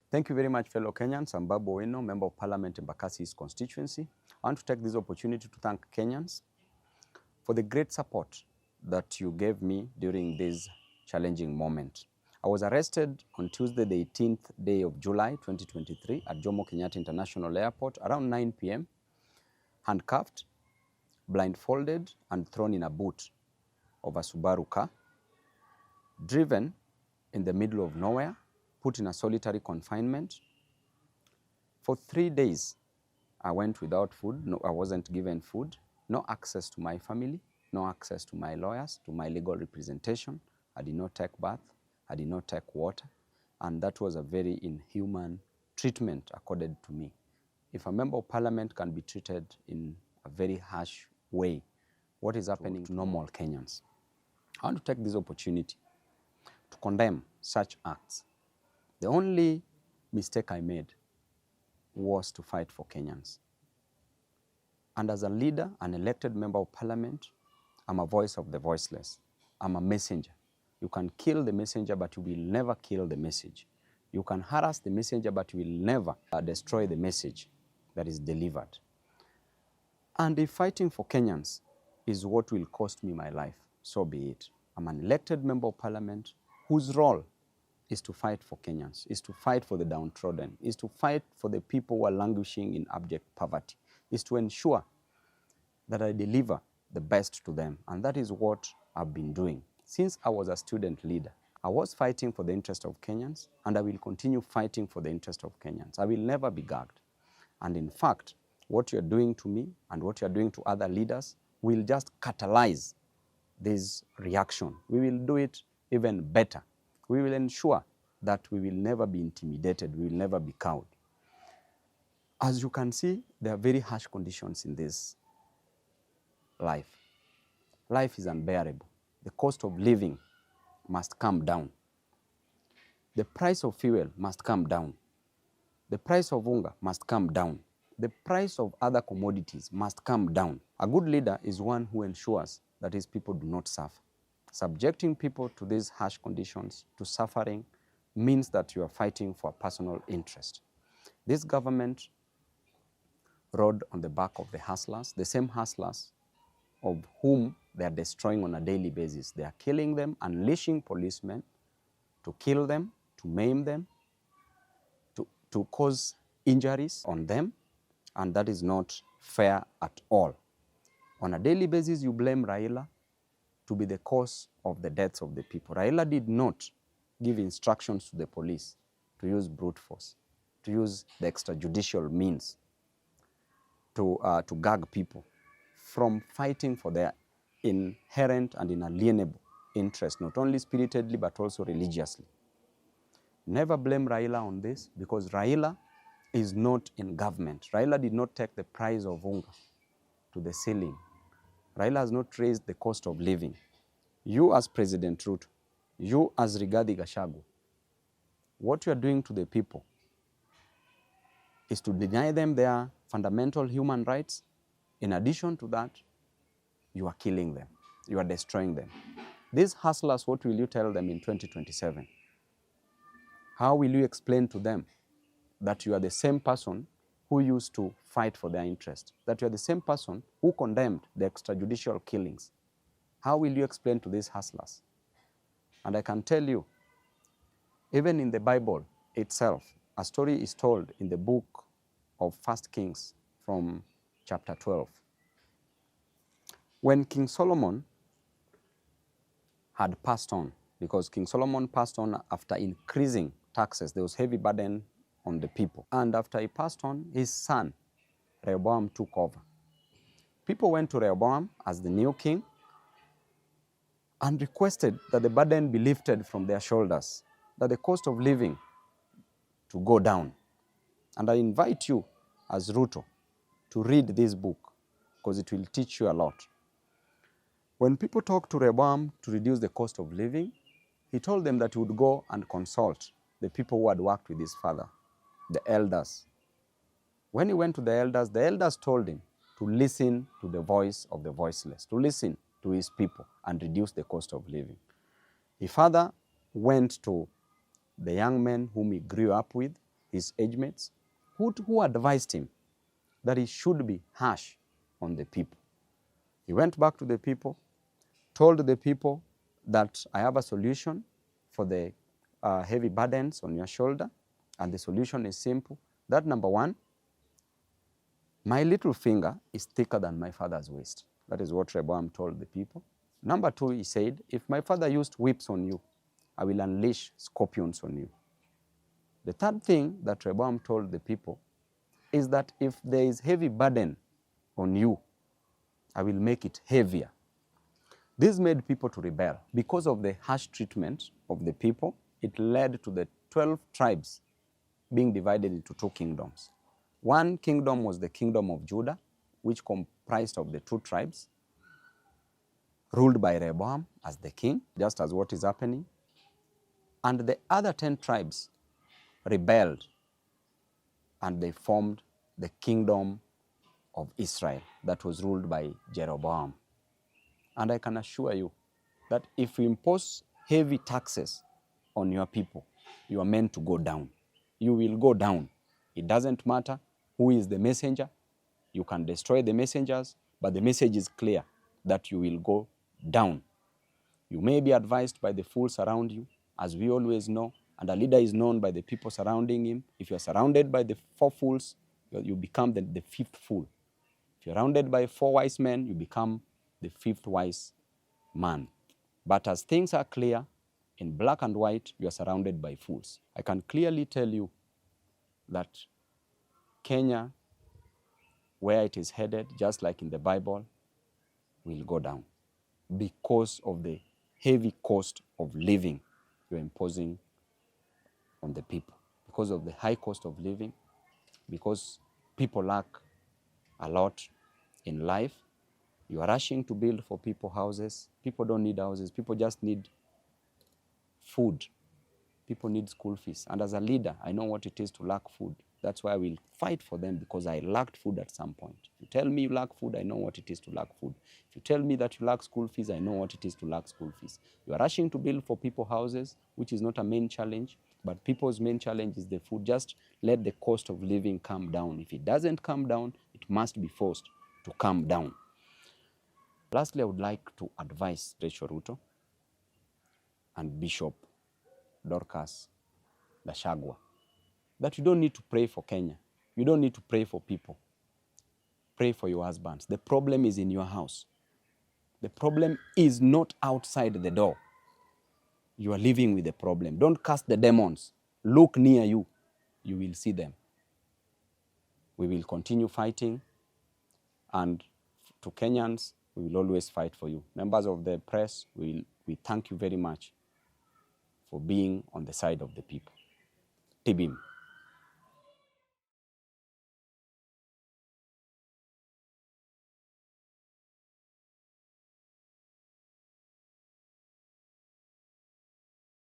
Thank you very much, fellow Kenyans. I'm Babu, Member of Parliament in Embakasi East constituency. I want to take this opportunity to thank Kenyans for the great support that you gave me during this challenging moment. I was arrested on Tuesday, the 18th day of July, 2023 at Jomo Kenyatta International Airport around 9 p.m., handcuffed, blindfolded, and thrown in a boot of a Subaru car, driven in the middle of nowhere, put in a solitary confinement. For 3 days, I went without food. No, I wasn't given food, no access to my family, no access to my lawyers, to my legal representation. I did not take bath, I did not take water, and that was a very inhuman treatment accorded to me. If a member of parliament can be treated in a very harsh way, what is happening to normal Kenyans? I want to take this opportunity to condemn such acts. The only mistake I made was to fight for Kenyans. And as a leader, an elected member of parliament, I'm a voice of the voiceless. I'm a messenger. You can kill the messenger, but you will never kill the message. You can harass the messenger, but you will never destroy the message that is delivered. And if fighting for Kenyans is what will cost me my life, so be it. I'm an elected member of parliament whose role is to fight for Kenyans, is to fight for the downtrodden, is to fight for the people who are languishing in abject poverty, is to ensure that I deliver the best to them. And that is what I've been doing. Since I was a student leader, I was fighting for the interest of Kenyans, and I will continue fighting for the interest of Kenyans. I will never be gagged. And in fact, what you're doing to me and what you're doing to other leaders will just catalyze this reaction. We will do it even better. We will ensure that we will never be intimidated, we will never be cowed. As you can see, there are very harsh conditions in this life. Life is unbearable. The cost of living must come down. The price of fuel must come down. The price of hunger must come down. The price of other commodities must come down. A good leader is one who ensures that his people do not suffer. Subjecting people to these harsh conditions, to suffering, means that you are fighting for personal interest. This government rode on the back of the hustlers, the same hustlers of whom they are destroying on a daily basis. They are killing them, unleashing policemen to kill them, to maim them, to cause injuries on them, and that is not fair at all. On a daily basis, you blame Raila to be the cause of the deaths of the people. Raila did not give instructions to the police to use brute force, to use the extrajudicial means to gag people from fighting for their inherent and inalienable interest, not only spiritedly but also religiously. Never blame Raila on this, because Raila is not in government. Raila did not take the price of hunger to the ceiling. Raila has not raised the cost of living. You as President Ruto, you as Rigathi Gachagua, what you are doing to the people is to deny them their fundamental human rights. In addition to that, you are killing them. You are destroying them. These hustlers, what will you tell them in 2027? How will you explain to them that you are the same person who used to fight for their interest, that you are the same person who condemned the extrajudicial killings? How will you explain to these hustlers? And I can tell you, even in the Bible itself, a story is told in the book of 1 Kings from chapter 12. When King Solomon had passed on, because King Solomon passed on after increasing taxes, there was heavy burden on the people. And after he passed on, his son, Rehoboam, took over. People went to Rehoboam as the new king and requested that the burden be lifted from their shoulders, that the cost of living to go down. And I invite you as Ruto to read this book, because it will teach you a lot. When people talked to Rehoboam to reduce the cost of living, he told them that he would go and consult the people who had worked with his father, the elders. When he went to the elders told him to listen to the voice of the voiceless, to listen to his people and reduce the cost of living. His father went to the young men whom he grew up with his age mates, who advised him that he should be harsh on the people. He went back to the people, told the people that I have a solution for the heavy burdens on your shoulder, and the solution is simple. That number one, my little finger is thicker than my father's waist. That is what Rehoboam told the people. Number two, he said, if my father used whips on you, I will unleash scorpions on you. The third thing that Rehoboam told the people is that if there is heavy burden on you, I will make it heavier. This made people to rebel. Because of the harsh treatment of the people, it led to the 12 tribes being divided into two kingdoms. One kingdom was the kingdom of Judah, which comprised of the two tribes, ruled by Rehoboam as the king, just as what is happening. And the other 10 tribes rebelled, and they formed the kingdom of Israel that was ruled by Jeroboam. And I can assure you that if you impose heavy taxes on your people, you are meant to go down. You will go down. It doesn't matter who is the messenger. You can destroy the messengers, but the message is clear that you will go down. You may be advised by the fools around you, as we always know, and a leader is known by the people surrounding him. If you're surrounded by the 4 fools, you become the 5th fool. If you're surrounded by 4 wise men, you become the 5th wise man. But as things are clear, in black and white, you are surrounded by fools. I can clearly tell you that Kenya, where it is headed, just like in the Bible, will go down because of the heavy cost of living you're imposing on the people. Because of the high cost of living, because people lack a lot in life, you are rushing to build for people houses. People don't need houses. People just need food. People need school fees. And as a leader, I know what it is to lack food. That's why I will fight for them, because I lacked food at some point. If you tell me you lack food, I know what it is to lack food. If you tell me that you lack school fees, I know what it is to lack school fees. You are rushing to build for people houses, which is not a main challenge, but people's main challenge is the food. Just let the cost of living come down. If it doesn't come down, it must be forced to come down. Lastly, I would like to advise Rachel Ruto and Bishop Dorcas Gachagua that you don't need to pray for Kenya. You don't need to pray for people. Pray for your husbands. The problem is in your house. The problem is not outside the door. You are living with the problem. Don't cast the demons. Look near you. You will see them. We will continue fighting, and to Kenyans, we will always fight for you. Members of the press, we thank you very much for being on the side of the people. Tibim.